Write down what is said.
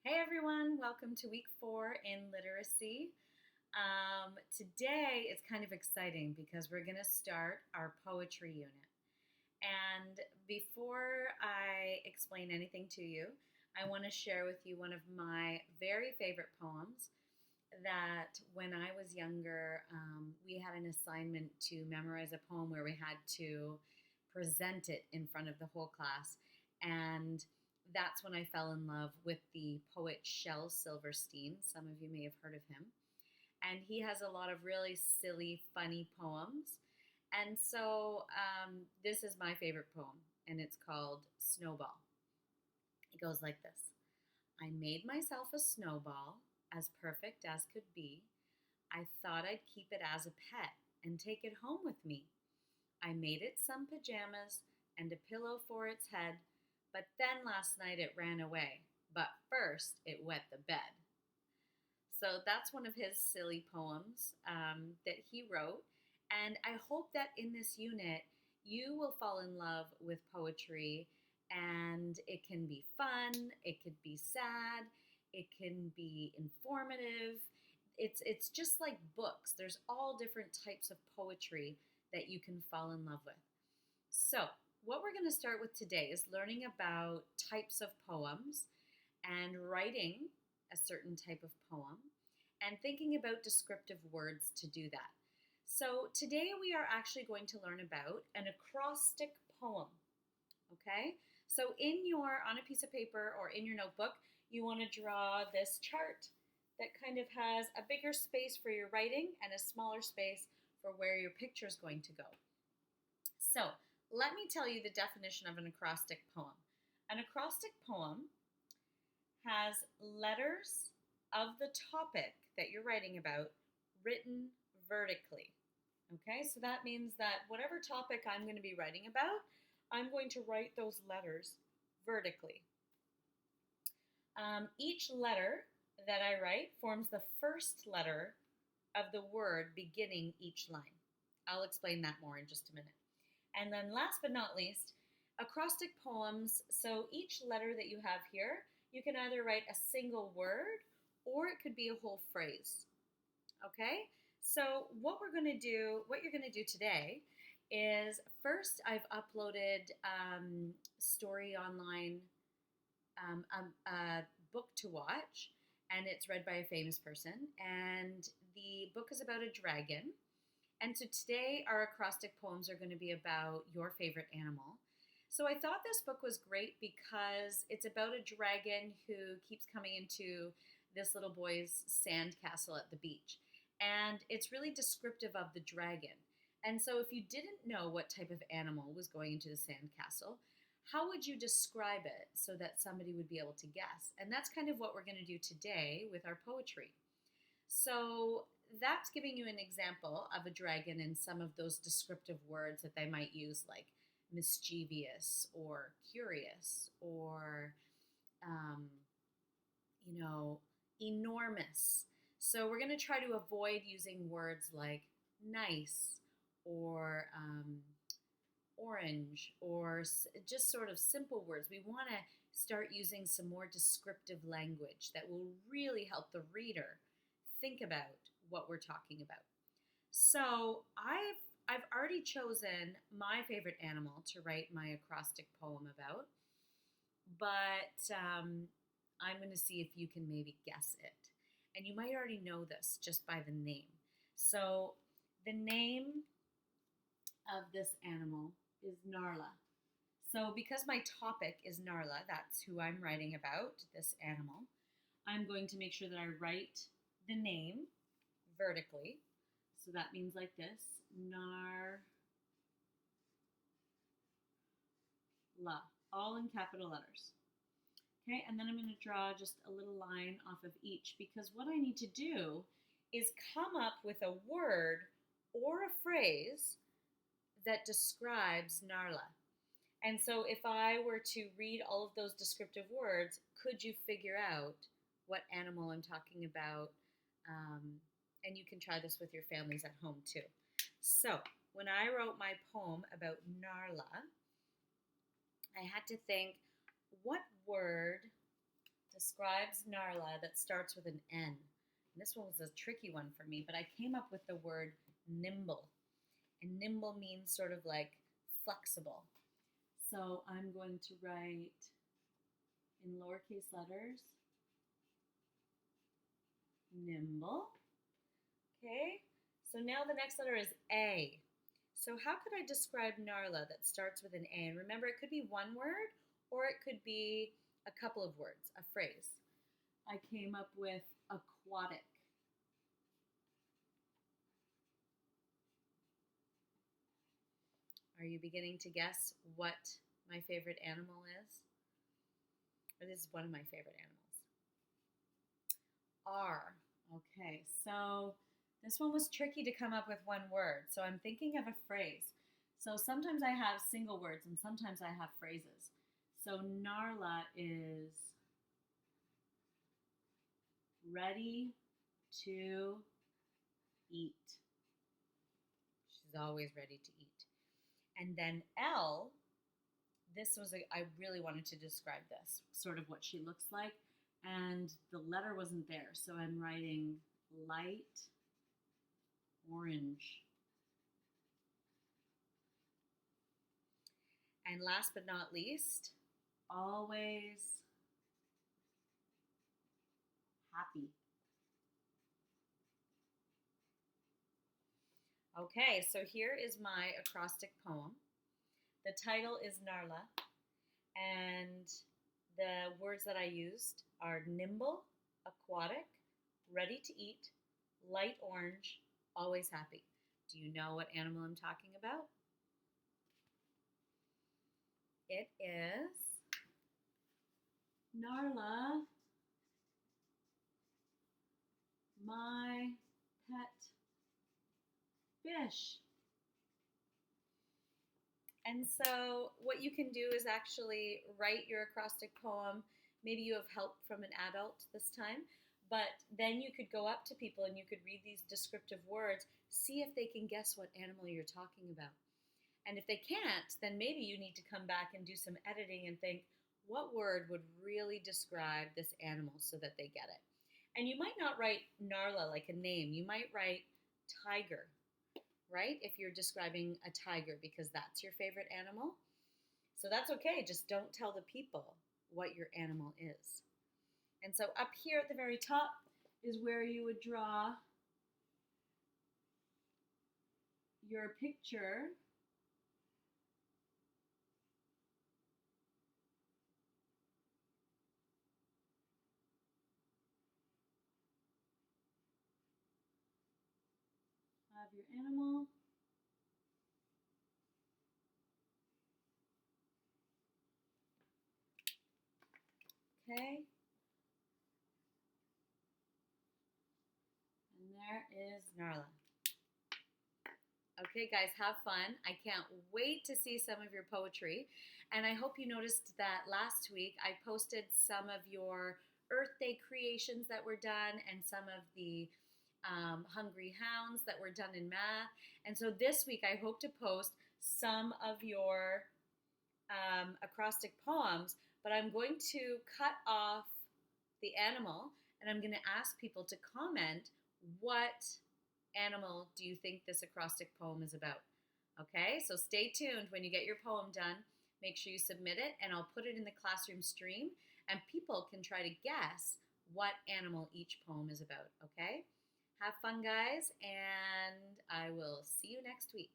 Hey everyone, welcome to week 4 in literacy. Today it's kind of exciting because we're going to start our poetry unit. And before I explain anything to you, I want to share with you one of my very favorite poems that when I was younger, we had an assignment to memorize a poem where we had to present it in front of the whole class. And that's when I fell in love with the poet Shel Silverstein. Some of you may have heard of him. And he has a lot of really silly, funny poems. And so this is my favorite poem, and it's called Snowball. It goes like this. I made myself a snowball, as perfect as could be. I thought I'd keep it as a pet and take it home with me. I made it some pajamas and a pillow for its head, but then last night it ran away. But first it wet the bed. So that's one of his silly poems that he wrote. And I hope that in this unit, you will fall in love with poetry, and it can be fun, it could be sad, it can be informative. It's just like books. There's all different types of poetry that you can fall in love with. So, what we're going to start with today is learning about types of poems and writing a certain type of poem and thinking about descriptive words to do that. So, today we are actually going to learn about an acrostic poem. Okay? So, on a piece of paper or in your notebook, you want to draw this chart that kind of has a bigger space for your writing and a smaller space for where your picture is going to go. So, let me tell you the definition of an acrostic poem. An acrostic poem has letters of the topic that you're writing about written vertically. Okay, so that means that whatever topic I'm going to be writing about, I'm going to write those letters vertically. Each letter that I write forms the first letter of the word beginning each line. I'll explain that more in just a minute. And then last but not least, acrostic poems. So each letter that you have here, you can either write a single word or it could be a whole phrase. Okay? So what you're going to do today is first I've uploaded Story Online, a book to watch, and it's read by a famous person. And the book is about a dragon. And so today our acrostic poems are going to be about your favorite animal. So I thought this book was great because it's about a dragon who keeps coming into this little boy's sand castle at the beach. And it's really descriptive of the dragon. And so if you didn't know what type of animal was going into the sand castle, how would you describe it so that somebody would be able to guess? And that's kind of what we're going to do today with our poetry. So that's giving you an example of a dragon and some of those descriptive words that they might use, like mischievous or curious or, enormous. So we're going to try to avoid using words like nice or orange or just sort of simple words. We want to start using some more descriptive language that will really help the reader think about what we're talking about. So I've already chosen my favorite animal to write my acrostic poem about, but I'm going to see if you can maybe guess it. And you might already know this just by the name. So the name of this animal is Narla. So because my topic is Narla, that's who I'm writing about, this animal, I'm going to make sure that I write the name vertically. So that means like this, Narla, all in capital letters. Okay, and then I'm going to draw just a little line off of each because what I need to do is come up with a word or a phrase that describes Narla. And so if I were to read all of those descriptive words, could you figure out what animal I'm talking about? And you can try this with your families at home too. So when I wrote my poem about Narla, I had to think, what word describes Narla that starts with an N. And this one was a tricky one for me, but I came up with the word nimble. And nimble means sort of like flexible. So I'm going to write in lowercase letters, nimble. Okay, so now the next letter is A. So how could I describe Narla that starts with an A? And remember, it could be one word or it could be a couple of words, a phrase. I came up with aquatic. Are you beginning to guess what my favorite animal is? Or this is one of my favorite animals. R. Okay, so this one was tricky to come up with one word. So I'm thinking of a phrase. So sometimes I have single words and sometimes I have phrases. So Narla is ready to eat. She's always ready to eat. And then L, I really wanted to describe this, sort of what she looks like. And the letter wasn't there, so I'm writing light orange. And last but not least, always happy. Okay, so here is my acrostic poem. The title is Narla, and the words that I used are nimble, aquatic, ready to eat, light orange, always happy. Do you know what animal I'm talking about? It is Narla, my pet fish. And so what you can do is actually write your acrostic poem. Maybe you have help from an adult this time, but then you could go up to people and you could read these descriptive words, see if they can guess what animal you're talking about. And if they can't, then maybe you need to come back and do some editing and think, what word would really describe this animal so that they get it? And you might not write Narla like a name. You might write tiger, right? If you're describing a tiger because that's your favorite animal. So that's okay. Just don't tell the people what your animal is. And so up here at the very top is where you would draw your picture of your animal. Okay. And there is Narla. Okay, guys, have fun. I can't wait to see some of your poetry. And I hope you noticed that last week I posted some of your Earth Day creations that were done and some of the Hungry Hounds that were done in math. And so this week I hope to post some of your acrostic poems, but I'm going to cut off the animal and I'm going to ask people to comment what animal do you think this acrostic poem is about. Okay, so stay tuned. When you get your poem done, make sure you submit it and I'll put it in the classroom stream and people can try to guess what animal each poem is about. Okay, have fun, guys, and I will see you next week.